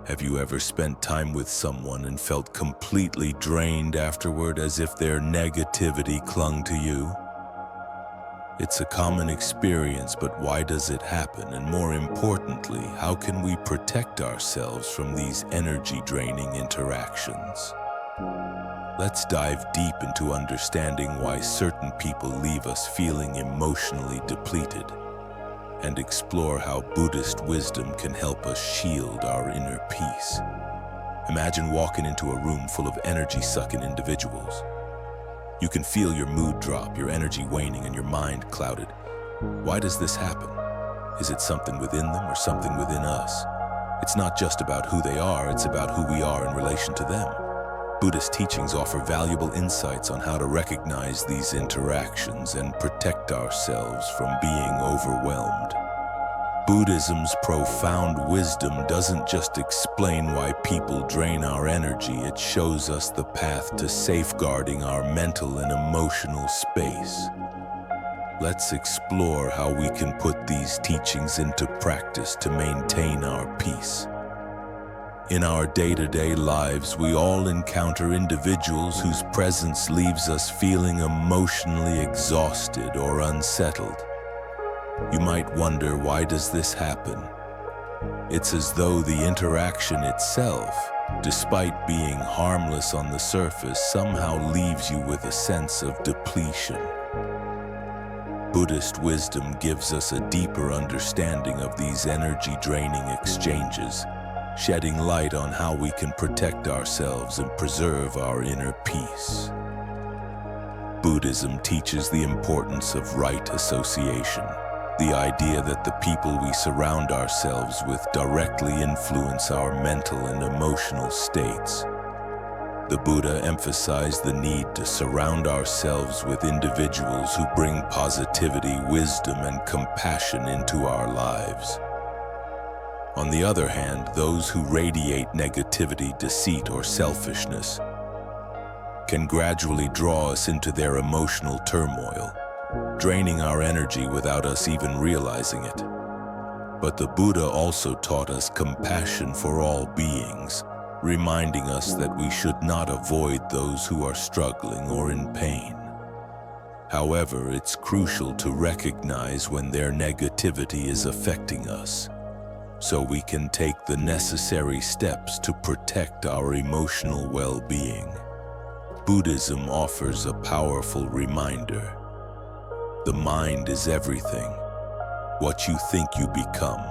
Have you ever spent time with someone and felt completely drained afterward, as if their negativity clung to you? It's a common experience, but why does it happen? And more importantly, how can we protect ourselves from these energy-draining interactions? Let's dive deep into understanding why certain people leave us feeling emotionally depleted, and explore how Buddhist wisdom can help us shield our inner peace. Imagine walking into a room full of energy-sucking individuals. You can feel your mood drop, your energy waning, and your mind clouded. Why does this happen? Is it something within them or something within us? It's not just about who they are, it's about who we are in relation to them. Buddhist teachings offer valuable insights on how to recognize these interactions and protect ourselves from being overwhelmed. Buddhism's profound wisdom doesn't just explain why people drain our energy, it shows us the path to safeguarding our mental and emotional space. Let's explore how we can put these teachings into practice to maintain our peace. In our day-to-day lives, we all encounter individuals whose presence leaves us feeling emotionally exhausted or unsettled. You might wonder, why does this happen? It's as though the interaction itself, despite being harmless on the surface, somehow leaves you with a sense of depletion. Buddhist wisdom gives us a deeper understanding of these energy-draining exchanges, shedding light on how we can protect ourselves and preserve our inner peace. Buddhism teaches the importance of right association, the idea that the people we surround ourselves with directly influence our mental and emotional states. The Buddha emphasized the need to surround ourselves with individuals who bring positivity, wisdom, and compassion into our lives. On the other hand, those who radiate negativity, deceit, or selfishness can gradually draw us into their emotional turmoil, draining our energy without us even realizing it. But the Buddha also taught us compassion for all beings, reminding us that we should not avoid those who are struggling or in pain. However, it's crucial to recognize when their negativity is affecting us, so we can take the necessary steps to protect our emotional well-being. Buddhism offers a powerful reminder. The mind is everything. What you think, you become.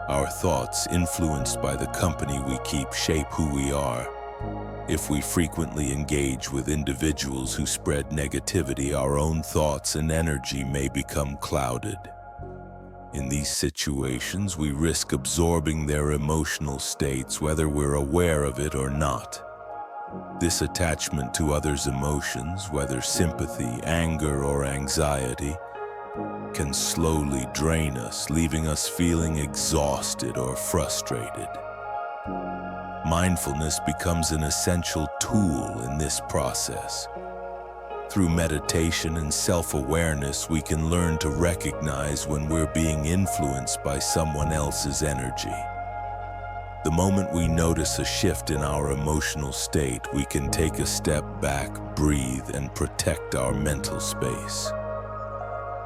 Our thoughts, influenced by the company we keep, shape who we are. If we frequently engage with individuals who spread negativity, our own thoughts and energy may become clouded. In these situations, we risk absorbing their emotional states, whether we're aware of it or not. This attachment to others' emotions, whether sympathy, anger, or anxiety, can slowly drain us, leaving us feeling exhausted or frustrated. Mindfulness becomes an essential tool in this process. Through meditation and self-awareness, we can learn to recognize when we're being influenced by someone else's energy. The moment we notice a shift in our emotional state, we can take a step back, breathe, and protect our mental space.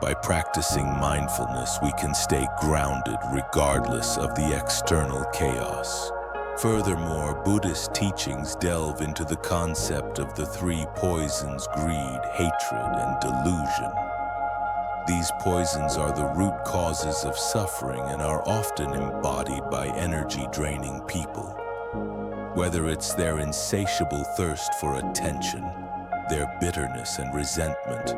By practicing mindfulness, we can stay grounded regardless of the external chaos. Furthermore, Buddhist teachings delve into the concept of the three poisons: greed, hatred, and delusion. These poisons are the root causes of suffering and are often embodied by energy-draining people. Whether it's their insatiable thirst for attention, their bitterness and resentment,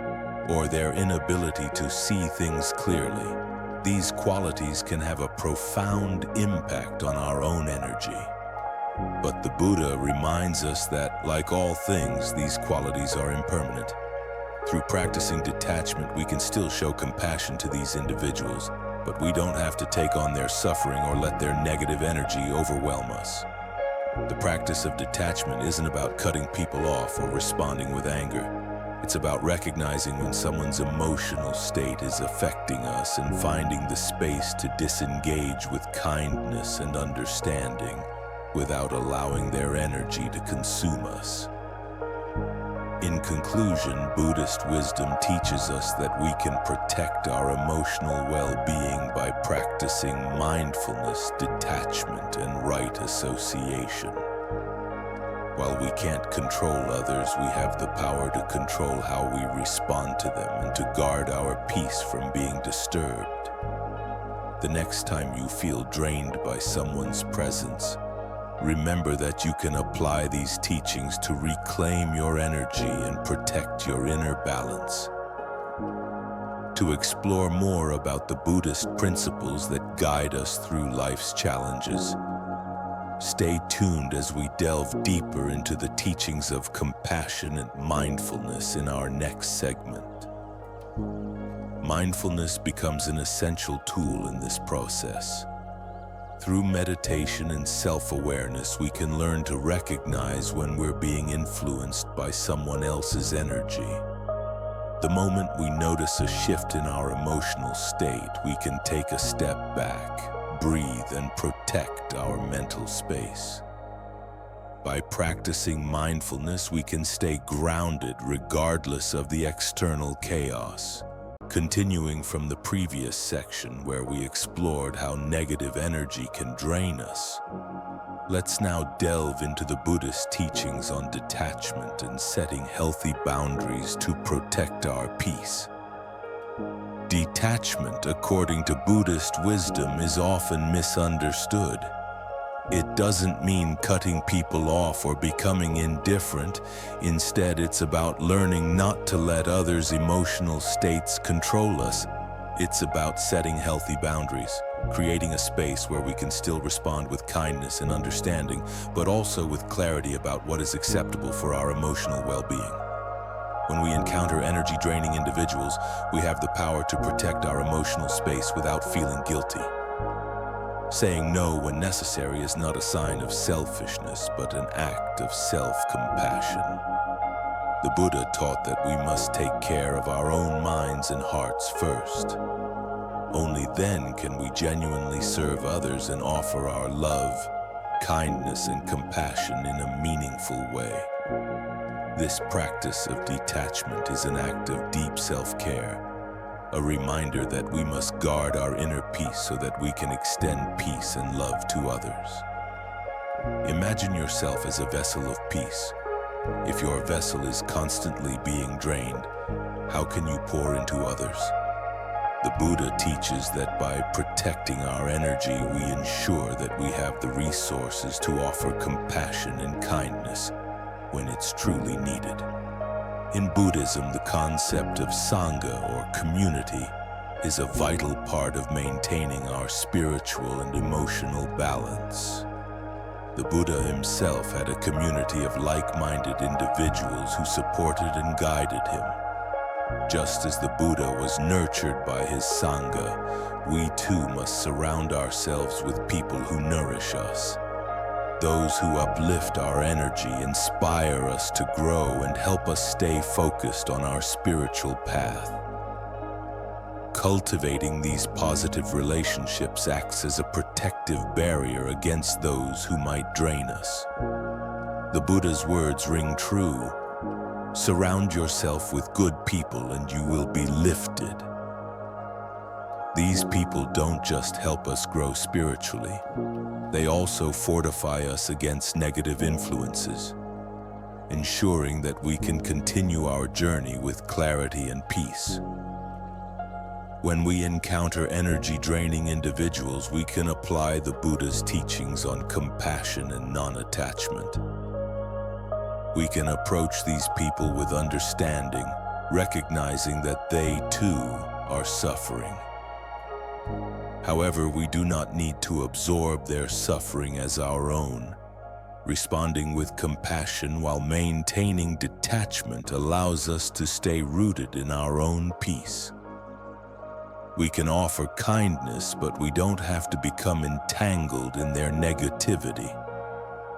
or their inability to see things clearly, these qualities can have a profound impact on our own energy. But the Buddha reminds us that, like all things, these qualities are impermanent. Through practicing detachment, we can still show compassion to these individuals, but we don't have to take on their suffering or let their negative energy overwhelm us. The practice of detachment isn't about cutting people off or responding with anger. It's about recognizing when someone's emotional state is affecting us and finding the space to disengage with kindness and understanding without allowing their energy to consume us. In conclusion, Buddhist wisdom teaches us that we can protect our emotional well-being by practicing mindfulness, detachment, and right association. While we can't control others, we have the power to control how we respond to them and to guard our peace from being disturbed. The next time you feel drained by someone's presence, remember that you can apply these teachings to reclaim your energy and protect your inner balance. To explore more about the Buddhist principles that guide us through life's challenges, stay tuned as we delve deeper into the teachings of compassion and mindfulness in our next segment. Mindfulness becomes an essential tool in this process. Through meditation and self-awareness, we can learn to recognize when we're being influenced by someone else's energy. The moment we notice a shift in our emotional state, we can take a step back, breathe, and protect our mental space. By practicing mindfulness, we can stay grounded regardless of the external chaos. Continuing from the previous section where we explored how negative energy can drain us, let's now delve into the Buddhist teachings on detachment and setting healthy boundaries to protect our peace. Detachment, according to Buddhist wisdom, is often misunderstood. It doesn't mean cutting people off or becoming indifferent. Instead, it's about learning not to let others' emotional states control us. It's about setting healthy boundaries, creating a space where we can still respond with kindness and understanding, but also with clarity about what is acceptable for our emotional well-being. When we encounter energy-draining individuals, we have the power to protect our emotional space without feeling guilty. Saying no when necessary is not a sign of selfishness, but an act of self-compassion. The Buddha taught that we must take care of our own minds and hearts first. Only then can we genuinely serve others and offer our love, kindness, and compassion in a meaningful way. This practice of detachment is an act of deep self-care, a reminder that we must guard our inner peace so that we can extend peace and love to others. Imagine yourself as a vessel of peace. If your vessel is constantly being drained, how can you pour into others? The Buddha teaches that by protecting our energy, we ensure that we have the resources to offer compassion and kindness when it's truly needed. In Buddhism, the concept of Sangha, or community, is a vital part of maintaining our spiritual and emotional balance. The Buddha himself had a community of like-minded individuals who supported and guided him. Just as the Buddha was nurtured by his Sangha, we too must surround ourselves with people who nourish us. Those who uplift our energy, inspire us to grow, and help us stay focused on our spiritual path. Cultivating these positive relationships acts as a protective barrier against those who might drain us. The Buddha's words ring true. Surround yourself with good people and you will be lifted. These people don't just help us grow spiritually. They also fortify us against negative influences, ensuring that we can continue our journey with clarity and peace. When we encounter energy-draining individuals, we can apply the Buddha's teachings on compassion and non-attachment. We can approach these people with understanding, recognizing that they too are suffering. However, we do not need to absorb their suffering as our own. Responding with compassion while maintaining detachment allows us to stay rooted in our own peace. We can offer kindness, but we don't have to become entangled in their negativity.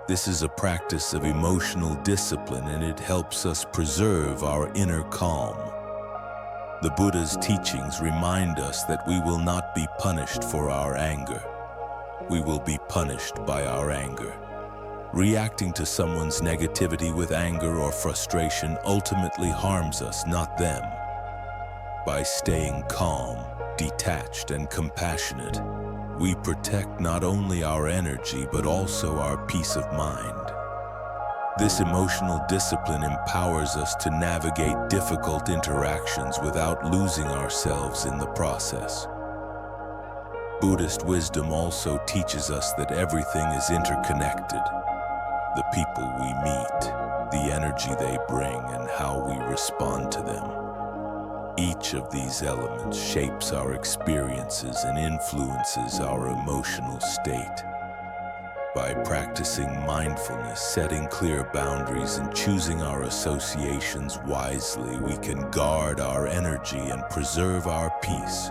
This is a practice of emotional discipline, and it helps us preserve our inner calm. The Buddha's teachings remind us that we will not be punished for our anger. We will be punished by our anger. Reacting to someone's negativity with anger or frustration ultimately harms us, not them. By staying calm, detached, and compassionate, we protect not only our energy but also our peace of mind. This emotional discipline empowers us to navigate difficult interactions without losing ourselves in the process. Buddhist wisdom also teaches us that everything is interconnected. The people we meet, the energy they bring, and how we respond to them. Each of these elements shapes our experiences and influences our emotional state. By practicing mindfulness, setting clear boundaries, and choosing our associations wisely, we can guard our energy and preserve our peace.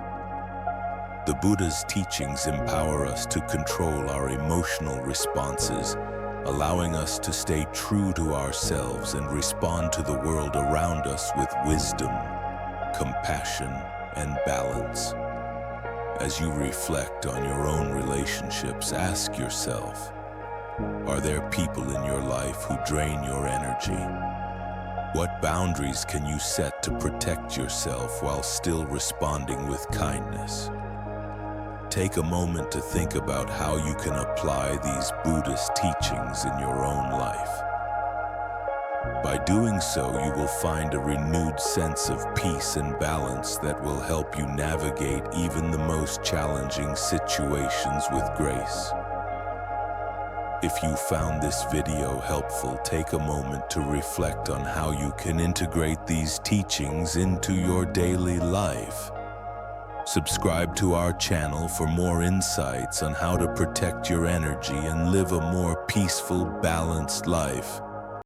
The Buddha's teachings empower us to control our emotional responses, allowing us to stay true to ourselves and respond to the world around us with wisdom, compassion, and balance. As you reflect on your own relationships, ask yourself, are there people in your life who drain your energy? What boundaries can you set to protect yourself while still responding with kindness? Take a moment to think about how you can apply these Buddhist teachings in your own life. By doing so, you will find a renewed sense of peace and balance that will help you navigate even the most challenging situations with grace. If you found this video helpful, take a moment to reflect on how you can integrate these teachings into your daily life. Subscribe to our channel for more insights on how to protect your energy and live a more peaceful, balanced life.